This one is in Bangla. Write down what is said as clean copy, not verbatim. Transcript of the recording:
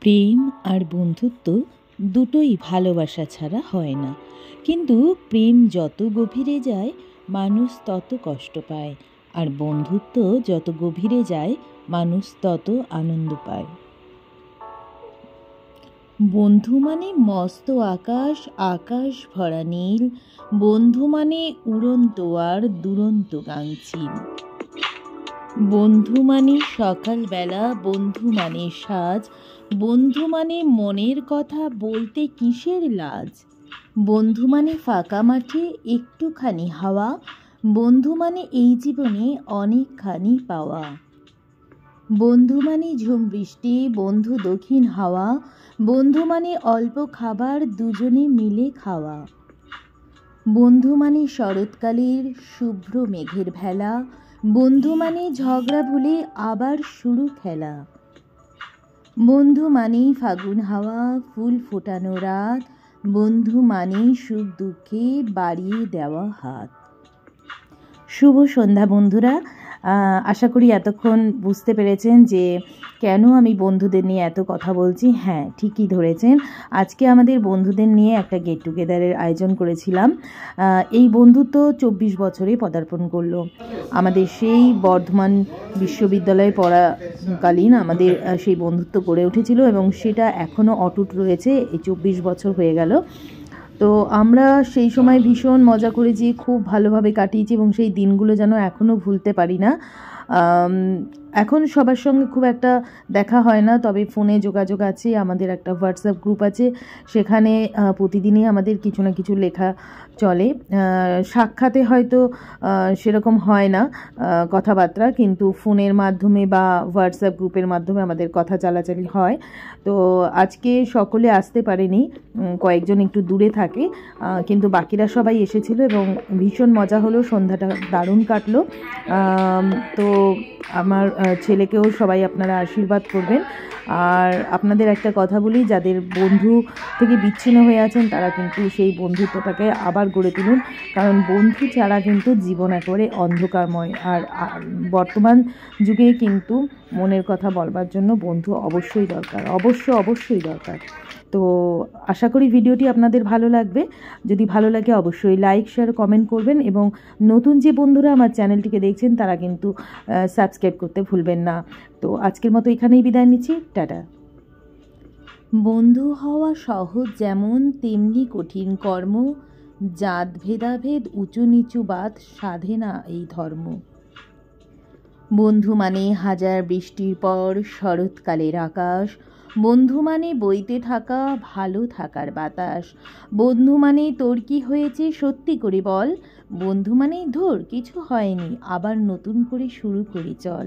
প্রেম আর বন্ধুত্ব দুটোই ভালোবাসা ছাড়া হয় না। কিন্তু প্রেম যত গভীরে যায় মানুষ তত কষ্ট পায়, আর বন্ধুত্ব যত গভীরে যায় মানুষ তত আনন্দ পায়। বন্ধু মানে মস্ত আকাশ, আকাশ ভরা নীল। বন্ধু মানে উড়ন্ত আর দুরন্ত গাংচিল। বন্ধু মানে সকালবেলা, বন্ধু মানে সাজ। বন্ধু মানে মনের কথা বলতে কিসের লাজ। বন্ধু মানে ফাঁকা মাঠে একটুখানি হাওয়া। বন্ধু মানে এই জীবনে অনেকখানি পাওয়া। বন্ধু মানে ঝুম বৃষ্টি, বন্ধু দক্ষিণ হাওয়া। বন্ধু মানে অল্প খাবার দুজনে মিলে খাওয়া। বন্ধু মানে শরৎকালের শুভ্র মেঘের ভেলা। বন্ধু মানে ঝগড়া ভুলে আবার শুরু খেলা। বন্ধু মানেই ফাগুন হাওয়া, ফুল ফোটানো রাত। বন্ধু মানেই সুখ দুঃখে বাড়িয়ে দেওয়া হাত। শুভ সন্ধ্যা বন্ধুরা। আশা করি এতক্ষণ বুঝতে পেরেছেন যে কেন আমি বন্ধুদের নিয়ে এত কথা বলছি। হ্যাঁ, ঠিকই ধরেছেন। আজকে আমাদের বন্ধুদের নিয়ে একটা গেট টুগেদারের আয়োজন করেছিলাম। এই বন্ধুত্ব 24 বছরে পদার্পণ করলো। আমাদের সেই বর্ধমান বিশ্ববিদ্যালয়ে পড়াকালীন আমাদের সেই বন্ধুত্ব গড়ে উঠেছিল এবং সেটা এখনও অটুট রয়েছে। এই 24 বছর হয়ে গেল। তো আমরা সেই সময় ভীষণ মজা করেছি, খুব ভালোভাবে কাটিয়েছি এবং সেই দিনগুলো যেন এখনও ভুলতে পারি না। এখন সবার সঙ্গে খুব একটা দেখা হয় না, তবে ফোনে যোগাযোগ আছে। আমাদের একটা হোয়াটসঅ্যাপ গ্রুপ আছে, সেখানে প্রতিদিনই আমাদের কিছু না কিছু লেখা চলে। সাক্ষাতে হয়তো সেরকম হয় না কথাবার্তা, কিন্তু ফোনের মাধ্যমে বা হোয়াটসঅ্যাপ গ্রুপের মাধ্যমে আমাদের কথা চালাচালি হয়। তো আজকে সকলে আসতে পারেনি, কয়েকজন একটু দূরে থাকে, কিন্তু বাকিরা সবাই এসেছিল এবং ভীষণ মজা হলো। সন্ধ্যাটা দারুণ কাটলো। তো আমার ছেলেকেও সবাই আপনারা আশীর্বাদ করবেন। আর আপনাদের একটা কথা বলি, যাদের বন্ধু থেকে বিচ্ছিন্ন হয়ে আছেন তারা কিন্তু সেই বন্ধুত্বটাকে আবার গড়ে তুলুন, কারণ বন্ধু ছাড়া কিন্তু জীবন একেবারে অন্ধকারময়। আর বর্তমান যুগে কিন্তু মনের কথা বলবার জন্য বন্ধু অবশ্যই দরকার, অবশ্যই দরকার। তো আশা করি ভিডিওটি আপনাদের ভালো লাগবে। যদি ভালো লাগে অবশ্যই লাইক, শেয়ার, কমেন্ট করবেন এবং নতুন যে বন্ধুরা আমার চ্যানেলটিকে দেখছেন তারা কিন্তু সাবস্ক্রাইব করতে ভুলবেন না। তো আজকের মতো এখানেই বিদায় নিচ্ছি, টাটা। বন্ধু হওয়া সহজ যেমন তেমনি কঠিন কর্ম। জাত ভেদাভেদ উঁচু নিচু বাদ সাধে না এই ধর্ম। বন্ধু মানে হাজার বৃষ্টির পর শরৎকালের আকাশ। বন্ধু মানে বইতে থাকা ভালো থাকার বাতাস। বন্ধু মানে তোর কি হয়েছে সত্যি করে বল। বন্ধু মানে ধর কিছু হয়নি, আবার নতুন করে শুরু করি চল।